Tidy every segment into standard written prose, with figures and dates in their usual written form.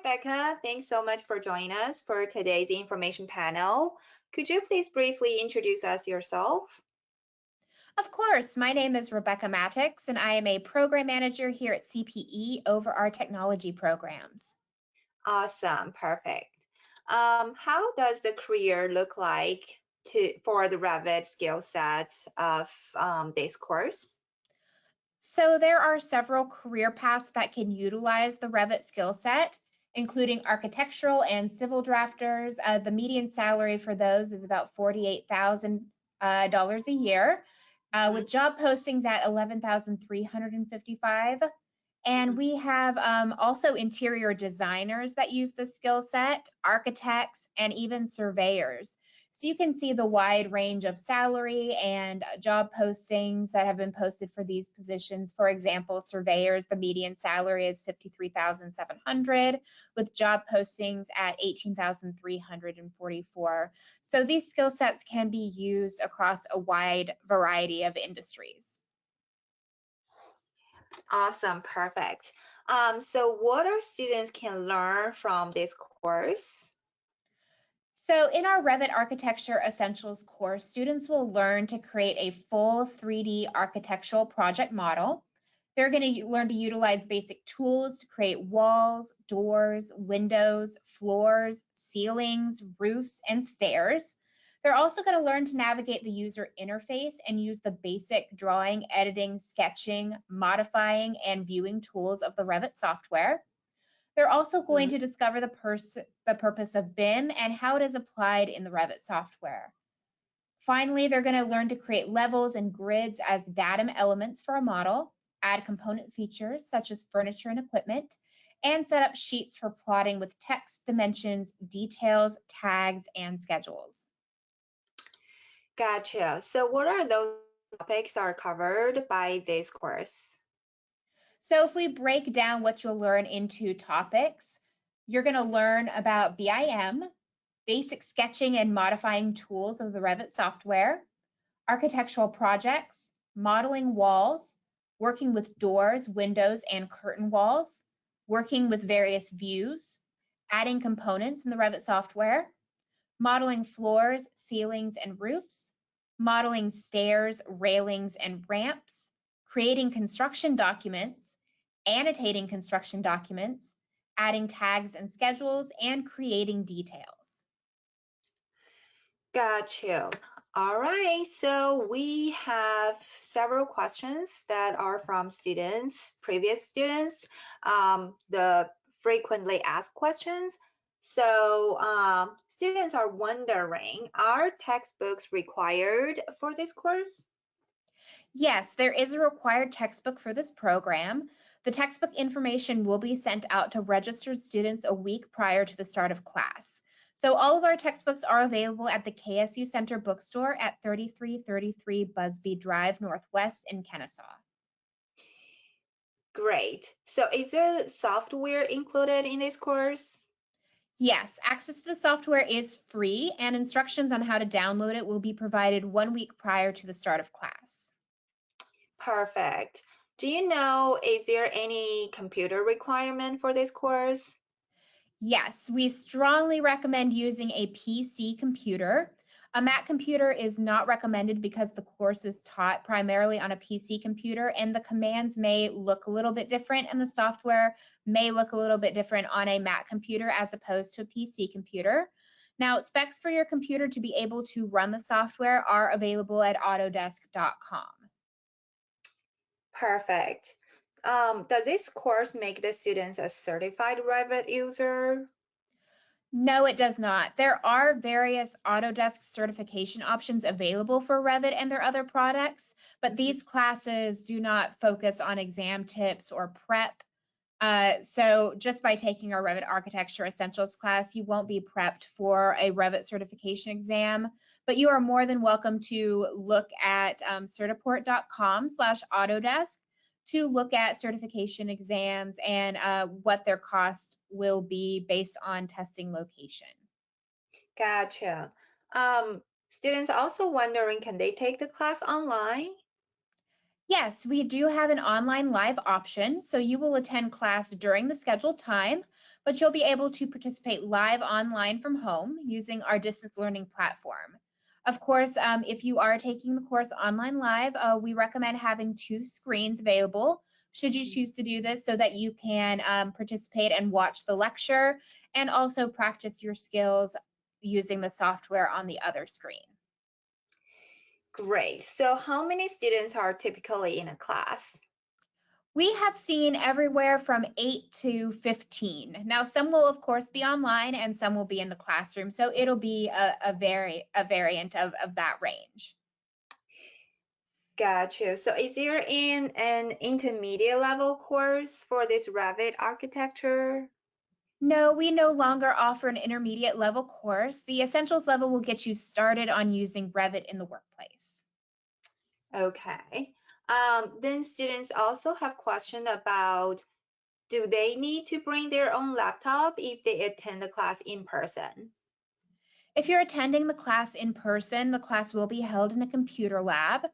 Becca. Thanks so much for joining us for today's information panel. Could you please briefly introduce us yourself? Of course, my name is Rebecca Matix, and I am a program manager here at CPE over our technology programs. Awesome, perfect. How does the career look like for the Revit skill sets of this course? So, there are several career paths that can utilize the Revit skill set, including architectural and civil drafters. The median salary for those is about $48,000 a year, Mhm, with job postings at 11,355. And mhm. we have also interior designers that use the skill set, architects, and even surveyors. So you can see the wide range of salary and job postings that have been posted for these positions. For example, surveyors, the median salary is 53,700, with job postings at 18,344. So these skill sets can be used across a wide variety of industries. Awesome, perfect. So what our students can learn from this course? So in our Revit Architecture Essentials course, students will learn to create a full 3D architectural project model. They're going to learn to utilize basic tools to create walls, doors, windows, floors, ceilings, roofs, and stairs. They're also going to learn to navigate the user interface and use the basic drawing, editing, sketching, modifying, and viewing tools of the Revit software. They're also going Mhm. to discover the purpose of BIM and how it is applied in the Revit software. Finally, they're going to learn to create levels and grids as datum elements for a model, add component features such as furniture and equipment, and set up sheets for plotting with text, dimensions, details, tags, and schedules. Gotcha. So what are those topics are covered by this course? So if we break down what you'll learn into topics, you're going to learn about BIM, basic sketching and modifying tools of the Revit software, architectural projects, modeling walls, working with doors, windows, and curtain walls, working with various views, adding components in the Revit software, modeling floors, ceilings, and roofs, modeling stairs, railings, and ramps, creating construction documents, annotating construction documents, adding tags and schedules, and creating details. Got you. All right, so we have several questions that are from students, previous students, the frequently asked questions. So students are wondering, are textbooks required for this course? Yes, there is a required textbook for this program. The textbook information will be sent out to registered students a week prior to the start of class. So all of our textbooks are available at the KSU Center bookstore at 3333 Busby Drive Northwest in Kennesaw. Great. So is there software included in this course? Yes, access to the software is free and instructions on how to download it will be provided 1 week prior to the start of class. Perfect. Do you know, is there any computer requirement for this course? Yes, we strongly recommend using a PC computer. A Mac computer is not recommended because the course is taught primarily on a PC computer and the commands may look a little bit different and the software may look a little bit different on a Mac computer as opposed to a PC computer. Now, specs for your computer to be able to run the software are available at autodesk.com. Perfect. Does this course make the students a certified Revit user? No, it does not. There are various Autodesk certification options available for Revit and their other products, but these classes do not focus on exam tips or prep. So just by taking our Revit Architecture Essentials class, you won't be prepped for a Revit certification exam, but you are more than welcome to look at certiport.com/Autodesk to look at certification exams and what their cost will be based on testing location. Gotcha. Students also wondering, can they take the class online? Yes, we do have an online live option, so you will attend class during the scheduled time, but you'll be able to participate live online from home using our distance learning platform. Of course, if you are taking the course online live, we recommend having 2 screens available should you choose to do this so that you can participate and watch the lecture and also practice your skills using the software on the other screen. Great. So how many students are typically in a class? We have seen everywhere from 8 to 15. Now, some will, of course, be online and some will be in the classroom. So it'll be a variant of that range. Gotcha. So is there an intermediate level course for this Revit architecture? No, we no longer offer an intermediate level course. The essentials level will get you started on using Revit in the workplace. Okay. Then students also have question about, do they need to bring their own laptop if they attend the class in person? If you're attending the class in person, the class will be held in a computer lab.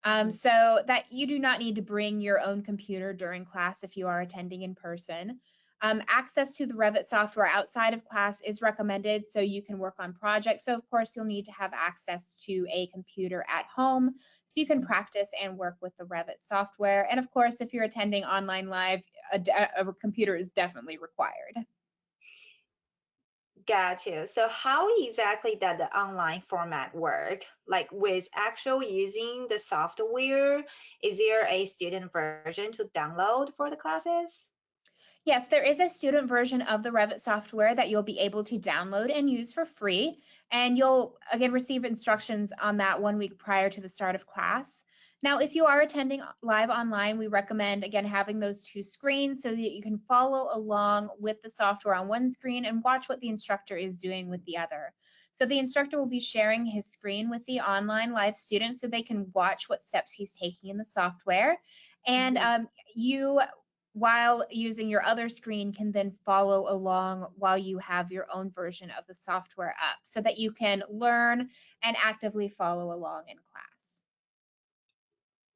Mhm. So that you do not need to bring your own computer during class if you are attending in person. Access to the Revit software outside of class is recommended so you can work on projects. So of course you'll need to have access to a computer at home so you can practice and work with the Revit software. And of course, if you're attending online live, a computer is definitely required. Gotcha. So how exactly does the online format work? Like with actual using the software, is there a student version to download for the classes? Yes, there is a student version of the Revit software that you'll be able to download and use for free. And you'll again receive instructions on that 1 week prior to the start of class. Now, if you are attending live online, we recommend again having those 2 screens so that you can follow along with the software on one screen and watch what the instructor is doing with the other. So the instructor will be sharing his screen with the online live students so they can watch what steps he's taking in the software. And Mhm. you while using your other screen can then follow along while you have your own version of the software up so that you can learn and actively follow along in class.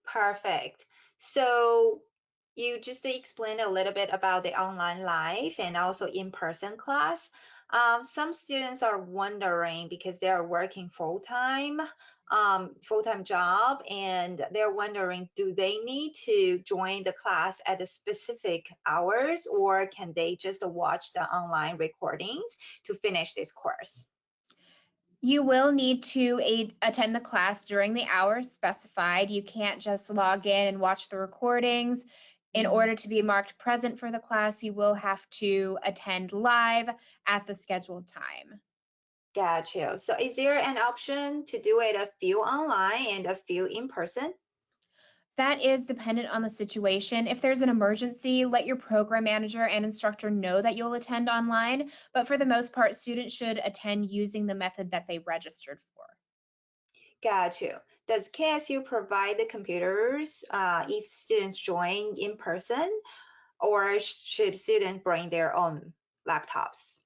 Perfect. So you just explained a little bit about the online life and also in-person class. Some students are wondering because they are working full-time job, and they're wondering, do they need to join the class at the specific hours, or can they just watch the online recordings to finish this course? You will need to attend the class during the hours specified. You can't just log in and watch the recordings. In Mhm. order to be marked present for the class, you will have to attend live at the scheduled time. Got you. So is there an option to do it a few online and a few in person? That is dependent on the situation. If there's an emergency, let your program manager and instructor know that you'll attend online. But for the most part, students should attend using the method that they registered for. Got you. Does KSU provide the computers if students join in person, or should students bring their own laptops?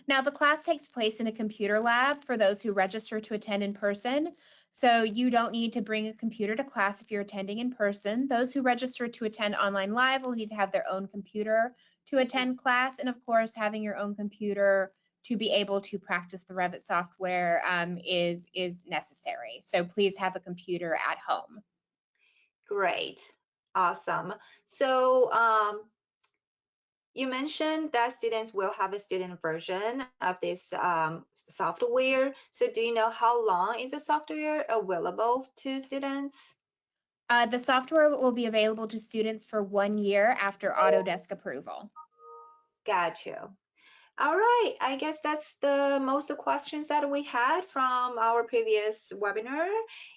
Now, the class takes place in a computer lab for those who register to attend in person. So you don't need to bring a computer to class if you're attending in person. Those who register to attend online live will need to have their own computer to attend class. And of course, having your own computer to be able to practice the Revit software is necessary. So please have a computer at home. Great. Awesome. So you mentioned that students will have a student version of this software. So do you know how long is the software available to students? The software will be available to students for 1 year after Autodesk approval. Got you. All right, I guess that's the most questions that we had from our previous webinar.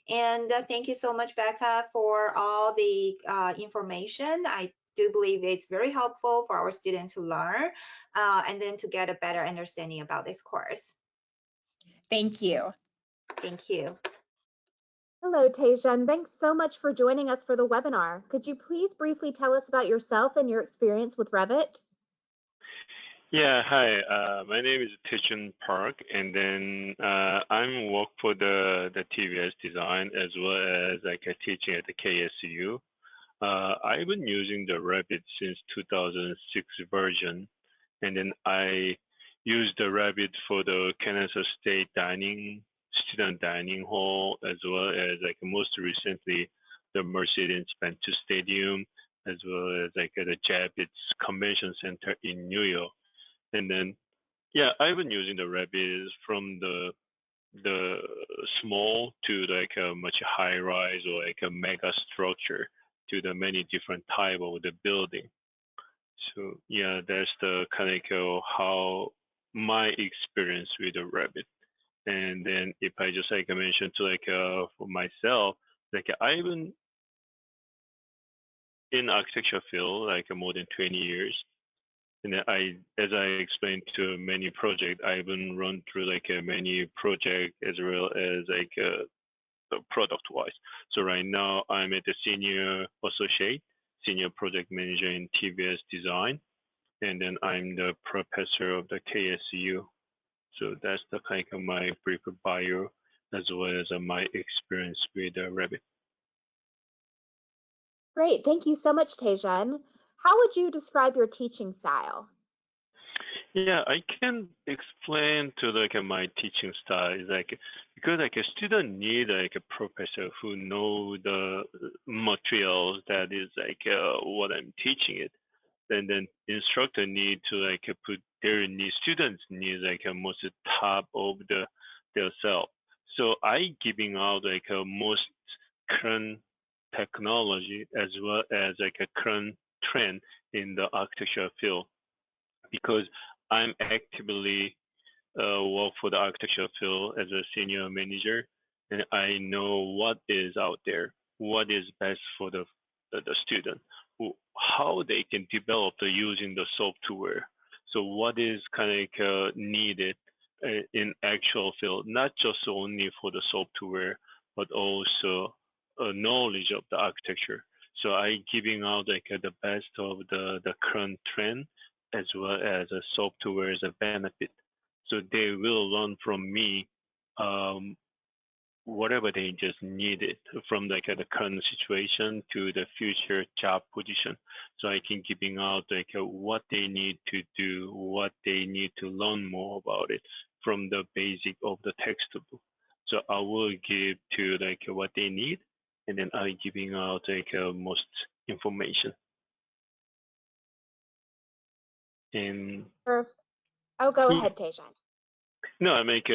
And thank you so much, Becca, for all the information. I do believe it's very helpful for our students to learn and then to get a better understanding about this course. Thank you. Thank you. Hello, Tajan. Thanks so much for joining us for the webinar. Could you please briefly tell us about yourself and your experience with Revit? Yeah, hi. My name is Taejun Park, and then I'm work for the TVS design as well as like teaching at the KSU. I've been using the Revit since 2006 version, and then I used the Revit for the Kansas State student dining hall, as well as like most recently the Mercedes-Benz Stadium, as well as like the Javits Convention Center in New York. And then, yeah, I've been using the Revit from the small to like a much high rise or like a mega structure to the many different type of the building. So yeah, that's the kind of like, how my experience with the Revit. And then if I just like I mentioned to like for myself, like I've been in architecture field like more than 20 years. And then as I explained to many projects, I've been run through like many projects as well as like product wise. So right now I'm at the senior project manager in TVS design, and then I'm the professor of the KSU. So that's the kind of my brief bio as well as my experience with Revit. Great. Thank you so much, Taejeon. How would you describe your teaching style? Yeah, I can explain to like my teaching style is like because like a student need like a professor who know the materials that is like what I'm teaching it. And then instructor need to like put their need students need like a most top of their self. So I giving out like a most current technology as well as like a current trend in the architecture field because I'm actively work for the architecture field as a senior manager, and I know what is out there, what is best for the student, how they can develop the using the software. So what is kind of like, needed in actual field, not just only for the software, but also knowledge of the architecture. So I giving out like the best of the current trend as well as a software as a benefit. So they will learn from me um, whatever they just needed from like the current situation to the future job position. So I can giving out like what they need to do, what they need to learn more about it from the basic of the textbook. So I will give to like what they need, and then I giving out like most information. And Perfect. Oh, go yeah, ahead, Taejeon. no, I make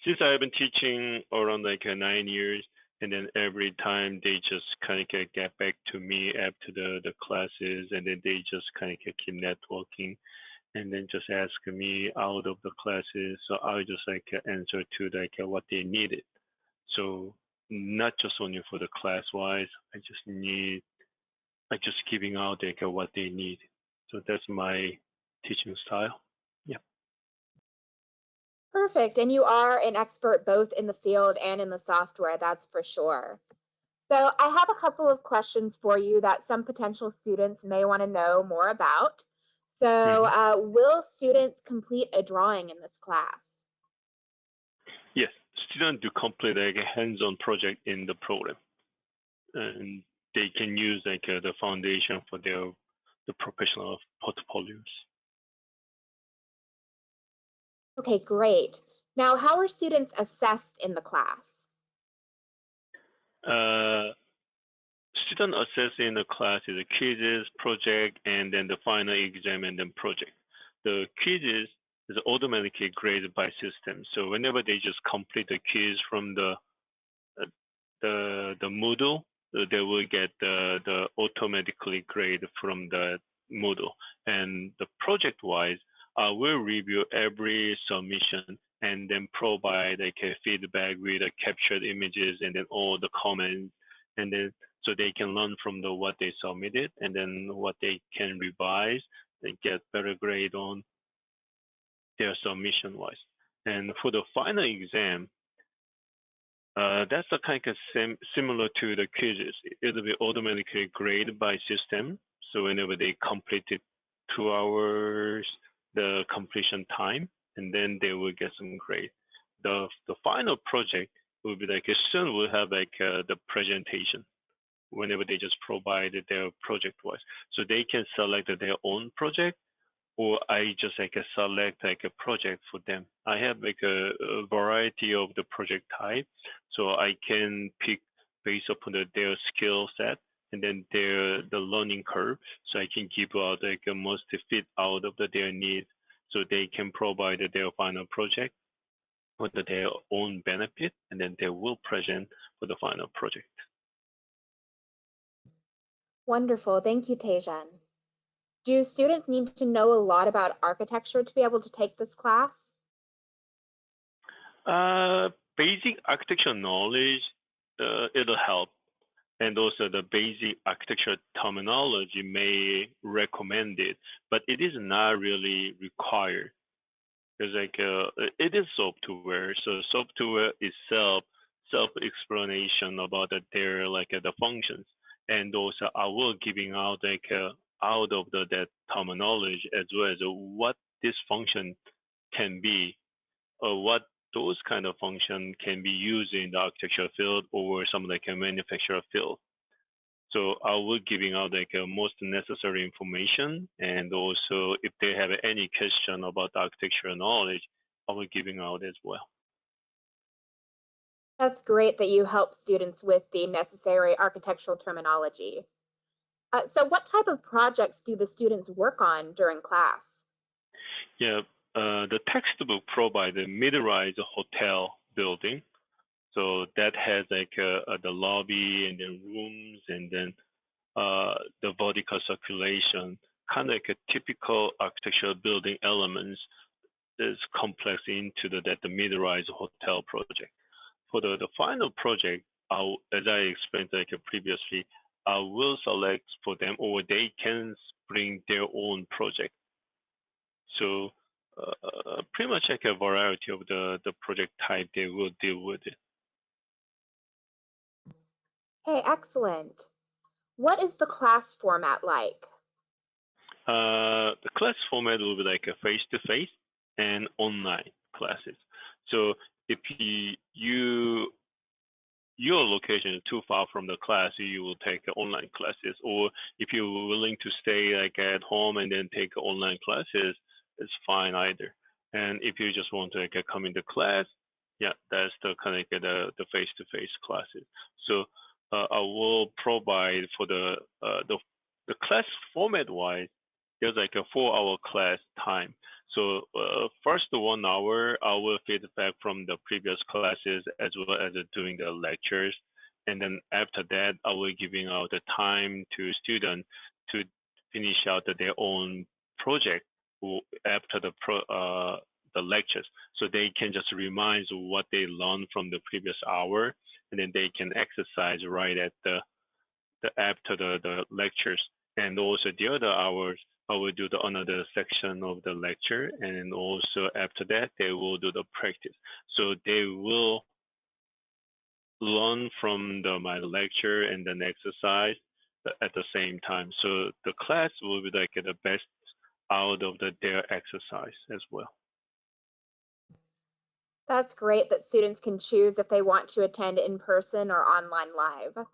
since I've been teaching around like 9 years, and then every time they just kind of get back to me after the classes, and then they just kind of keep networking, and then just ask me out of the classes. So I just like answer to like what they needed. So not just only for the class wise, I just giving out like what they need. So that's my teaching style. Yeah. Perfect. And you are an expert both in the field and in the software, that's for sure. So I have a couple of questions for you that some potential students may want to know more about. So Mm-hmm. will students complete a drawing in this class? Yes, students do complete like a hands-on project in the program, and they can use like the foundation for the professional portfolios. Okay, great. Now, how are students assessed in the class? Uh, Student assess in the class is a quizzes, project, and then the final exam and then project. The quizzes is automatically graded by system. So whenever they just complete the quiz from uh, the Moodle, they will get the automatically grade from the Moodle. And the project wise, we'll review every submission and then provide like a feedback with the captured images and then all the comments, and then so they can learn from the what they submitted and then what they can revise and get better grade on their submission wise. And for the final exam, that's a kind of similar to the quizzes. It'll be automatically graded by system. So whenever they complete it 2 hours, the completion time, and then they will get some grade. The final project will be like a student will have like the presentation whenever they just provide their project wise. So they can select their own project or I just select a project for them. I have a variety of the project type, so I can pick based upon their skill set and then the learning curve, so I can give out a most fit out of their needs, so they can provide their final project for their own benefit, and then they will present for the final project. Wonderful. Thank you, Tejan. Do students need to know a lot about architecture to be able to take this class? Basic architecture knowledge, it'll help. And also the basic architecture terminology may recommend it, but it is not really required. It's it is software, so software itself self-explanation about their the functions, and also I will giving out out of that terminology as well as what this function can be, or what those kind of function can be used in the architecture field or some a manufacturer field. So I will giving out most necessary information, and also if they have any question about architectural knowledge, I will giving out as well. That's great that you help students with the necessary architectural terminology. So what type of projects do the students work on during class? Yeah, the textbook provides a mid-rise hotel building. So that has the lobby and then rooms and then the vertical circulation, kind of a typical architectural building elements is complex into the mid-rise hotel project. For the final project, as I explained previously, I will select for them, or they can bring their own project. So pretty much a variety of the project type they will deal with it. Hey, excellent. What is the class format like? The class format will be like a face-to-face and online classes. So if your location is too far from the class, you will take online classes. Or if you're willing to stay at home and then take online classes, it's fine either. And if you just want to come into class, yeah, that's the kind of the face-to-face classes. So I will provide for the class format wise. There's a 4-hour class time. So first 1 hour, I will feedback from the previous classes as well as doing the lectures. And then after that, I will giving out the time to students to finish out their own project after the lectures. So they can just remind what they learned from the previous hour, and then they can exercise right at the after the lectures. And also the other hours, I will do another section of the lecture, and also after that, they will do the practice. So they will learn from my lecture and then exercise at the same time. So the class will be the best out of their exercise as well. That's great that students can choose if they want to attend in person or online live.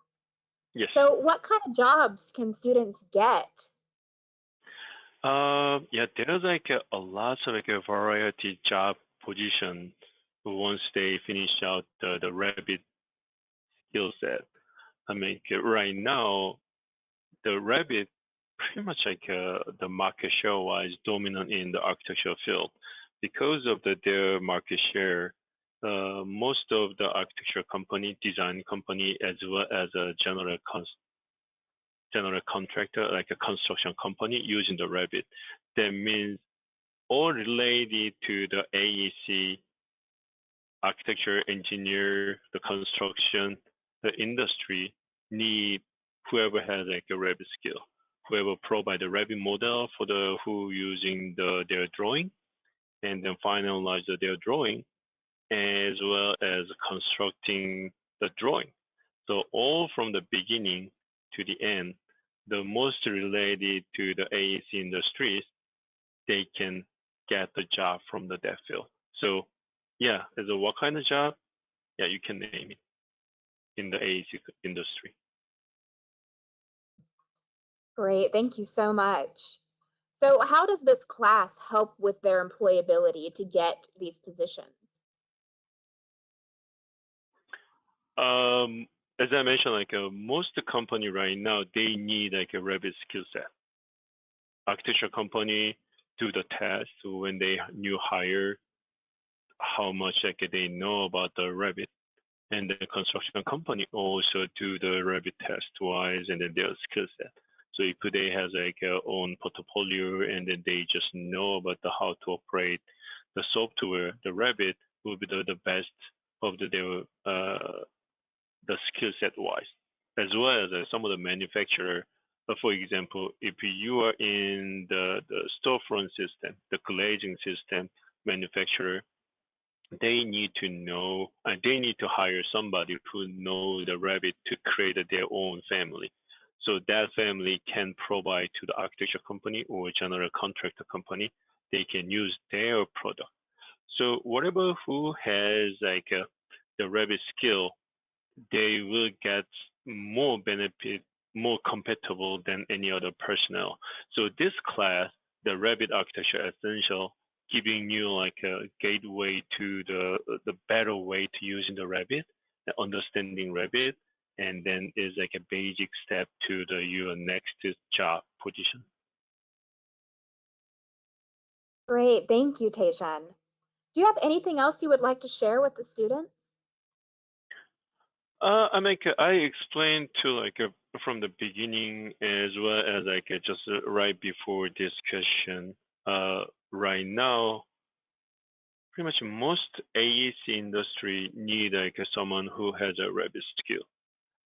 Yes. So what kind of jobs can students get? Yeah, there's a lot of a variety job position once they finish out the Revit skill set. I mean, right now the Revit pretty much the market share wise dominant in the architectural field because of their market share. Most of the architecture company, design company, as well as a general contractor, like a construction company using the Revit. That means all related to the AEC, architecture, engineer, the construction, the industry need whoever has a Revit skill, whoever provide the Revit model for who using their drawing, and then finalize their drawing, as well as constructing the drawing. So all from the beginning to the end, the most related to the AEC industries, they can get the job from that field. So yeah, as a what kind of job? Yeah, you can name it in the AEC industry. Great, thank you so much. So how does this class help with their employability to get these positions? As I mentioned, like most company right now, they need like a Revit skill set. Architecture company do the test when they new hire, how much like they know about the Revit, and the construction company also do the Revit test wise and then their skill set. So if they has like their own portfolio and then they just know about the how to operate the software, the Revit will be the best of the skill set wise, as well as some of the manufacturer. For example, if you are in the storefront system, the glazing system manufacturer, they need to know, they need to hire somebody who knows the Revit to create their own family. So that family can provide to the architecture company or general contractor company, they can use their product. So whatever who has like the Revit skill, they will get more benefit, more compatible than any other personnel. So this class, the Revit Architecture Essential, giving you like a gateway to the better way to using the Revit, the understanding Revit, and then is like a basic step to the your next job position. Great, thank you, Tae-Shun. Do you have anything else you would like to share with the students? I explained to like from the beginning as well as like just right before this question. Right now, pretty much most AEC industry need like someone who has a Revit skill,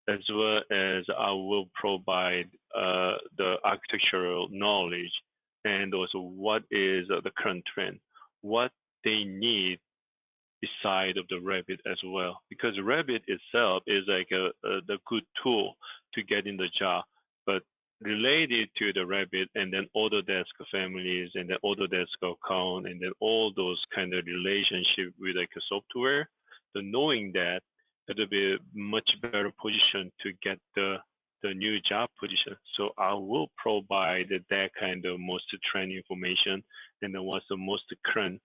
as well as I will provide the architectural knowledge and also what is the current trend, what they need beside of the Revit as well, because Revit itself is like the good tool to get in the job, but related to the Revit and then Autodesk families and then Autodesk account and then all those kind of relationship with like a software, the knowing that it'll be a much better position to get the new job position. So I will provide that kind of most trend information and then what's the most current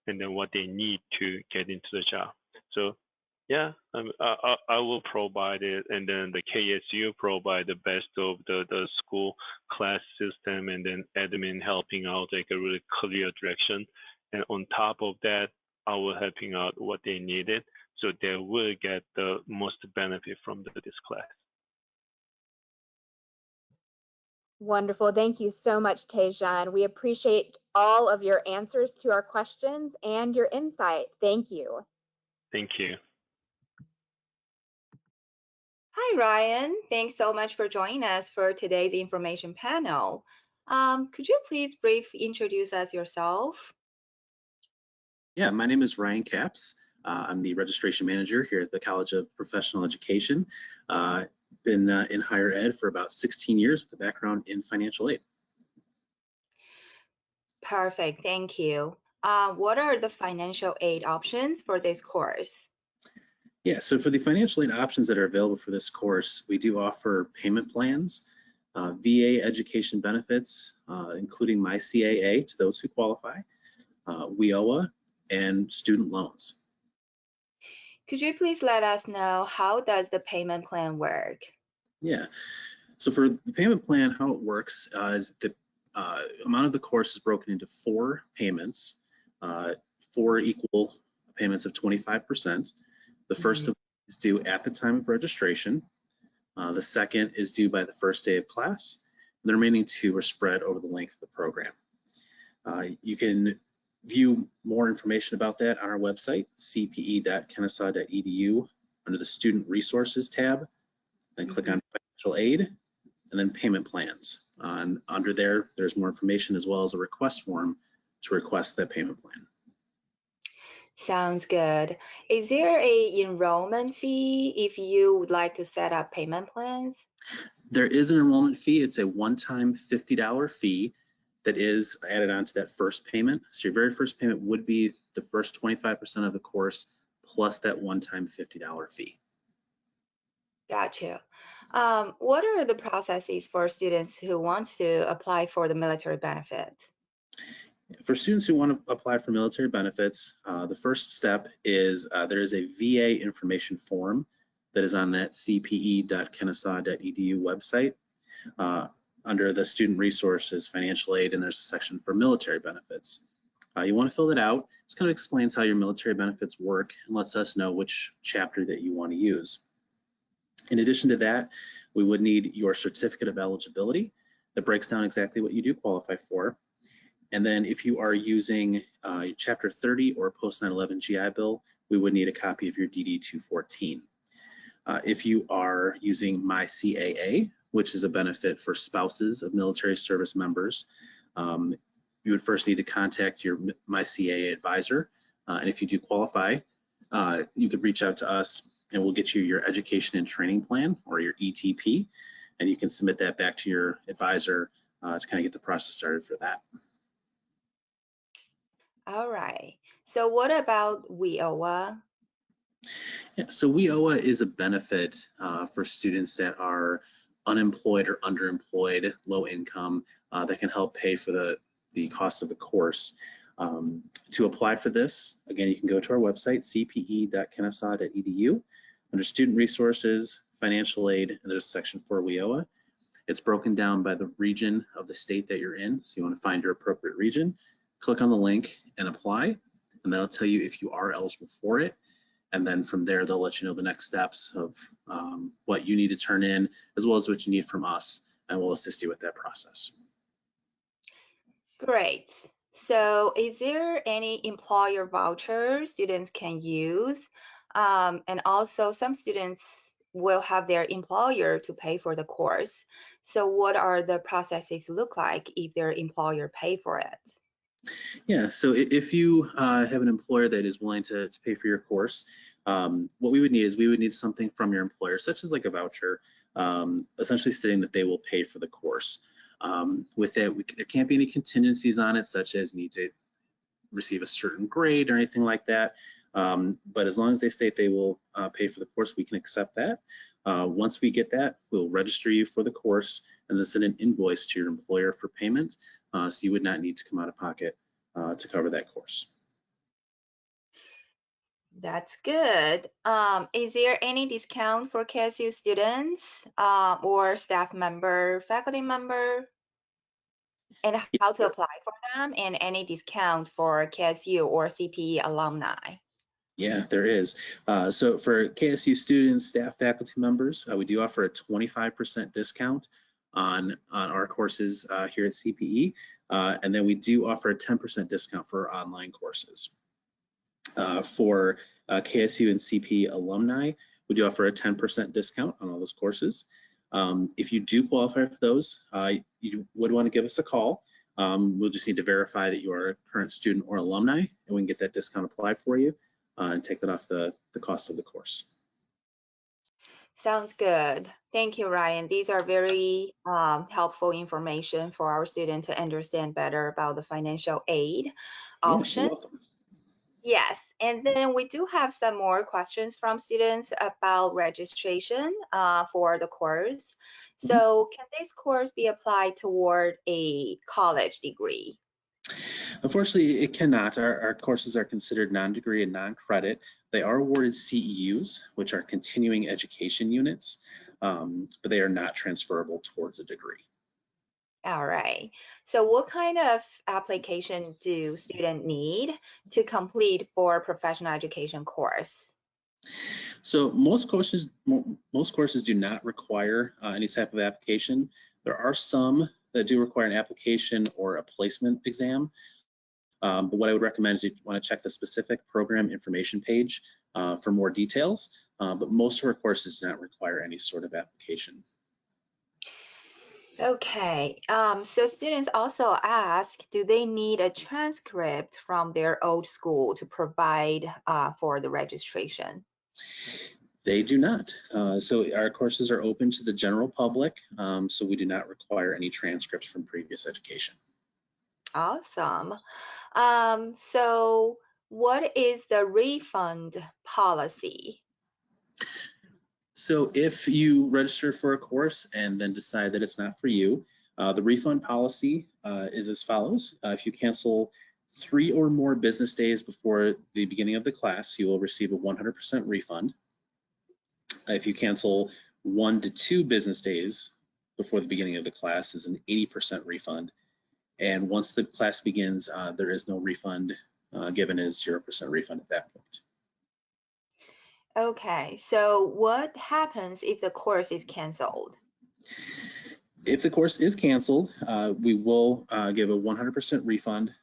and then what they need to get into the job. So yeah, I will provide it, and then the KSU provide the best of the school class system, and then admin helping out like a really clear direction. And on top of that, I will helping out what they needed, so they will get the most benefit from this class. Wonderful. Thank you so much, Tae-Shun. We appreciate all of your answers to our questions and your insight. Thank you. Thank you. Hi, Ryan. Thanks so much for joining us for today's information panel. Could you please briefly introduce us yourself? Yeah, my name is Ryan Capps. I'm the registration manager here at the College of Professional Education. Been in higher ed for about 16 years with a background in financial aid. Perfect, thank you. What are the financial aid options for this course? Yeah, so for the financial aid options that are available for this course, we do offer payment plans, VA education benefits, including my CAA to those who qualify, WIOA, and student loans. Could you please let us know how does the payment plan work? Yeah, so for the payment plan, how it works is the amount of the course is broken into 4 payments, 4 equal payments of 25%. The first of is due at the time of registration. The second is due by the first day of class. And the remaining 2 are spread over the length of the program. You can view more information about that on our website, cpe.kennesaw.edu, under the Student Resources tab, then click on Financial Aid, and then Payment Plans. And under there, there's more information as well as a request form to request that payment plan. Sounds good. Is there a enrollment fee if you would like to set up payment plans? There is an enrollment fee. It's a one-time $50 fee that is added onto that first payment. So your very first payment would be the first 25% of the course plus that one-time $50 fee. Gotcha. What are the processes for students who want to apply for the military benefit? For students who want to apply for military benefits, the first step is there is a VA information form that is on that cpe.kennesaw.edu website under the student resources, financial aid, and there's a section for military benefits. You want to fill that out. It kind of explains how your military benefits work and lets us know which chapter that you want to use. In addition to that, we would need your certificate of eligibility that breaks down exactly what you do qualify for. And then if you are using Chapter 30 or post 9/11 GI Bill, we would need a copy of your DD 214. If you are using MyCAA, which is a benefit for spouses of military service members, you would first need to contact your MyCAA advisor. And if you do qualify, you could reach out to us and we'll get you your education and training plan, or your ETP, and you can submit that back to your advisor to kind of get the process started for that. All right. So what about WIOA? Yeah, so WIOA is a benefit for students that are unemployed or underemployed, low income, that can help pay for the cost of the course. To apply for this, again, you can go to our website, cpe.kennesaw.edu. Under student resources, financial aid, and there's a section for WIOA. It's broken down by the region of the state that you're in. So you want to find your appropriate region, click on the link and apply, and that'll tell you if you are eligible for it. And then from there, they'll let you know the next steps of what you need to turn in, as well as what you need from us, and we'll assist you with that process. Great. So is there any employer voucher students can use? And also some students will have their employer to pay for the course. So what are the processes look like if their employer pay for it? Yeah, so if you have an employer that is willing to pay for your course, what we would need is we would need something from your employer, such as like a voucher, essentially stating that they will pay for the course. With it, there can't be any contingencies on it, such as you need to receive a certain grade or anything like that. But as long as they state they will pay for the course, we can accept that. Once we get that, we'll register you for the course and then send an invoice to your employer for payment. So you would not need to come out of pocket to cover that course. That's good. Is there any discount for KSU students or staff member, faculty member? And how to apply for them, and any discount for KSU or CPE alumni? Yeah, there is. So for KSU students, staff, faculty members, we do offer a 25% discount on our courses here at CPE. And then we do offer a 10% discount for our online courses. For KSU and CPE alumni, we do offer a 10% discount on all those courses. If you do qualify for those, you would want to give us a call. We'll just need to verify that you are a current student or alumni, and we can get that discount applied for you and take that off the cost of the course. Sounds good. Thank you, Ryan. These are very helpful information for our students to understand better about the financial aid option. Yeah, you're welcome. Yes, and then we do have some more questions from students about registration for the course. So can this course be applied toward a college degree? Unfortunately, it cannot. Our courses are considered non-degree and non-credit. They are awarded CEUs, which are continuing education units, but they are not transferable towards a degree. All right. So what kind of application do students need to complete for a professional education course? So most courses do not require any type of application. There are some that do require an application or a placement exam. But what I would recommend is you want to check the specific program information page for more details. But most of our courses do not require any sort of application. Okay, so students also ask, do they need a transcript from their old school to provide for the registration? They do not. So our courses are open to the general public, so we do not require any transcripts from previous education. Awesome. So what is the refund policy? So if you register for a course and then decide that it's not for you, the refund policy is as follows. If you cancel 3 or more business days before the beginning of the class, you will receive a 100% refund. If you cancel 1 to 2 business days before the beginning of the class, is an 80% refund. And once the class begins, there is no refund given, as 0% refund at that point. Okay, so what happens if the course is canceled? If the course is canceled, we will give a 100% refund,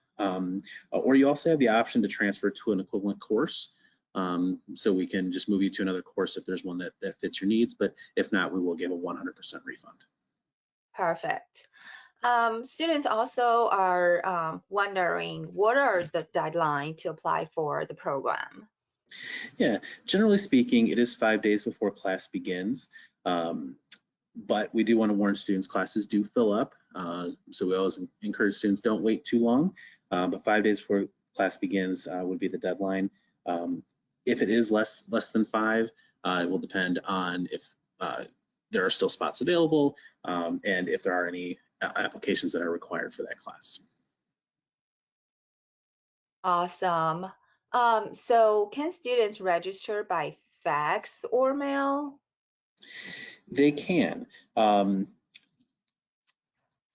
or you also have the option to transfer to an equivalent course. So we can just move you to another course if there's one that fits your needs, but if not, we will give a 100% refund. Perfect. Students also are wondering, what are the deadline to apply for the program? Yeah, generally speaking, it is 5 days before class begins. But we do want to warn students, classes do fill up. So we always encourage students, don't wait too long. But 5 days before class begins would be the deadline. If it is less than 5, it will depend on if there are still spots available and if there are any applications that are required for that class. Awesome. So can students register by fax or mail? They can.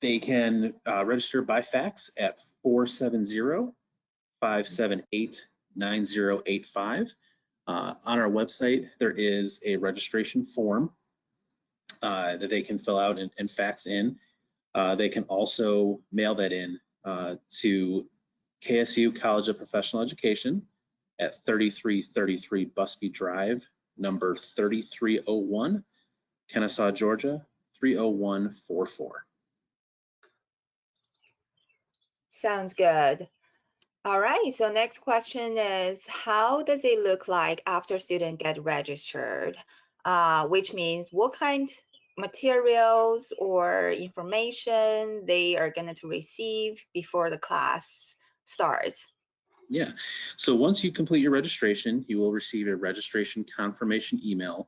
They can register by fax at 470-578-9085. On our website, there is a registration form that they can fill out and fax in. They can also mail that in to KSU College of Professional Education at 3333 Busby Drive, number 3301, Kennesaw, Georgia, 30144. Sounds good. All right, so next question is, how does it look like after students get registered? Which means what kind materials or information they are going to receive before the class starts. Yeah, so once you complete your registration, you will receive a registration confirmation email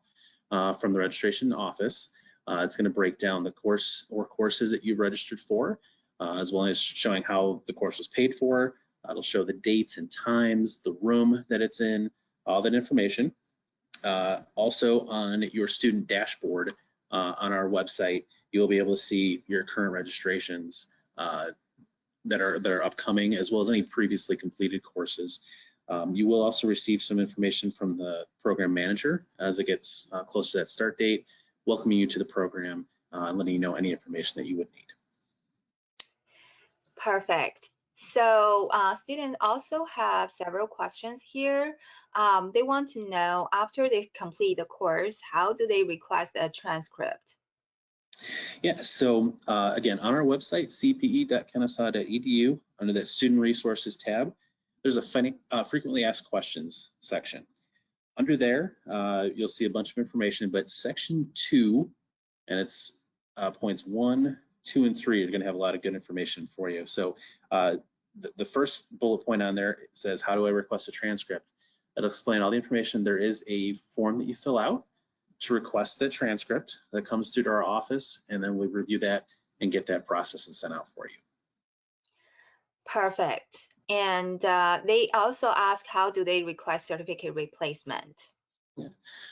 from the registration office. It's going to break down the course or courses that you registered for, as well as showing how the course was paid for. It'll show the dates and times, the room that it's in, all that information. Also on your student dashboard on our website, you'll be able to see your current registrations that are upcoming, as well as any previously completed courses. You will also receive some information from the program manager as it gets close to that start date, welcoming you to the program and letting you know any information that you would need. Perfect. So students also have several questions here. They want to know, after they complete the course, how do they request a transcript? Yeah, so again, on our website, cpe.kennesaw.edu, under that Student Resources tab, there's a frequently asked questions section. Under there, you'll see a bunch of information, but section 2, and it's points 1, 2, and 3 are going to have a lot of good information for you. So the first bullet point on there says, how do I request a transcript? It'll explain all the information. There is a form that you fill out to request the transcript that comes through to our office, and then we review that and get that processed and sent out for you. Perfect. And they also ask, how do they request certificate replacement? Yeah.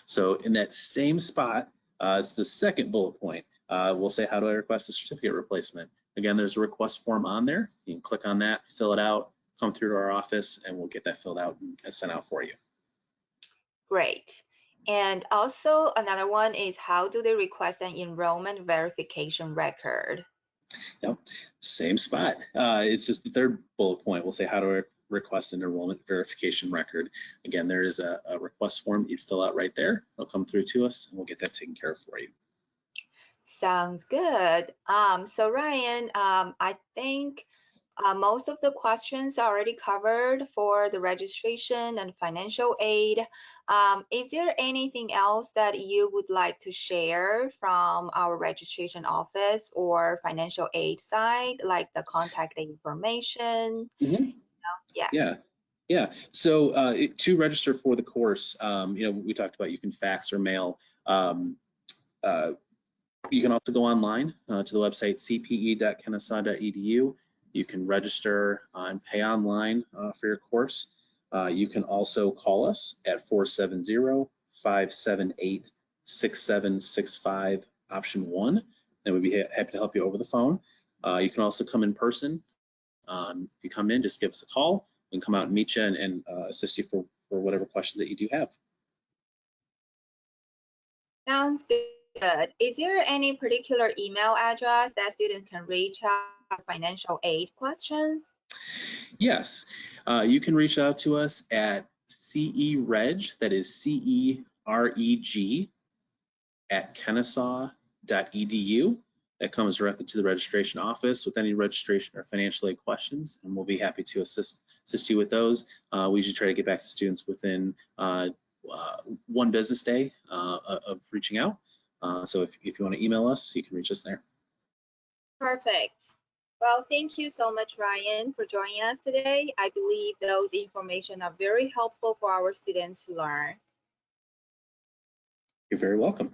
So in that same spot, it's the second bullet point. We'll say, how do I request a certificate replacement? Again, there's a request form on there. You can click on that, fill it out, come through to our office, and we'll get that filled out and sent out for you. Great. And also another one is, how do they request an enrollment verification record? Yep, same spot. It's just the third bullet point. We'll say, how do I request an enrollment verification record? Again, there is a request form you'd fill out right there. It'll come through to us, and we'll get that taken care of for you. Sounds good. So Ryan, I think most of the questions are already covered for the registration and financial aid. Is there anything else that you would like to share from our registration office or financial aid side, like the contact information? Mm-hmm. Yes. Yeah. Yeah, so to register for the course, we talked about you can fax or mail. You can also go online to the website cpe.kennesaw.edu. You can register and pay online for your course. You can also call us at 470-578-6765, option 1, and we'd be happy to help you over the phone. You can also come in person. If you come in, just give us a call. We can come out and meet you and assist you for whatever questions that you do have. Sounds good. Is there any particular email address that students can reach out for financial aid questions? Yes, you can reach out to us at CEREG, that is CEREG, at kennesaw.edu. That comes directly to the registration office with any registration or financial aid questions, and we'll be happy to assist you with those. We usually try to get back to students within 1 business day of reaching out. So if you want to email us, you can reach us there. Perfect. Well, thank you so much, Ryan, for joining us today. I believe those information are very helpful for our students to learn. You're very welcome.